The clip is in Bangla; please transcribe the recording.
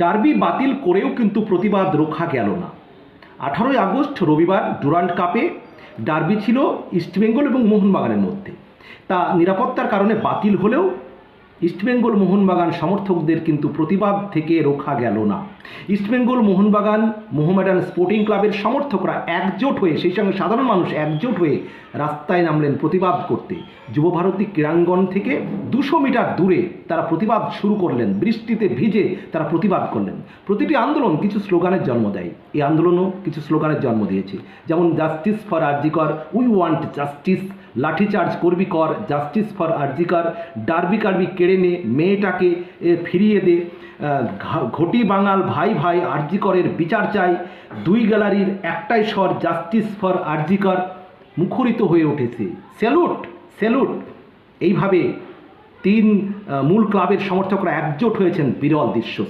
ডার্বি বাতিল করেও কিন্তু প্রতিবাদ রক্ষা গেল না। 18ই আগস্ট রবিবার ডুরান্ড কাপে ডার্বি ছিল ইস্টবেঙ্গল এবং মোহনবাগানের মধ্যে। তা নিরাপত্তার কারণে বাতিল হলেও ইস্টবেঙ্গল মোহনবাগান সমর্থকদের কিন্তু প্রতিবাদ থেকে রক্ষা গেল না। ইস্টবেঙ্গল মোহনবাগান মোহামেডান স্পোর্টিং ক্লাবের সমর্থকরা একজোট হয়ে, সেই সঙ্গে সাধারণ মানুষ একজোট হয়ে রাস্তায় নামলেন প্রতিবাদ করতে। যুবভারতী ক্রীড়াঙ্গন থেকে 200 মিটার দূরে তারা প্রতিবাদ শুরু করলেন। বৃষ্টিতে ভিজে তারা প্রতিবাদ করলেন। প্রতিটি আন্দোলন কিছু স্লোগানের জন্ম দেয়। এই আন্দোলনও কিছু স্লোগানের জন্ম দিয়েছে, যেমন justice for RG Kar, we want justice, লাঠিচার্জ করবি কর, justice for RG Kar, derby Karbi কেড়ে নে, মেয়েটাকে ফিরিয়ে দে, ঘটি বাঙাল ভাই ভাই, আরজিকরের বিচার চাই, দুই গ্যালারির একটাই স্বর, জাস্টিস ফর আরজিকর মুখরিত হয়ে উঠেছে। Salute salute. এইভাবে 3 মূল ক্লাবের সমর্থকরা একজোট হয়েছেন, বিরল দৃশ্য।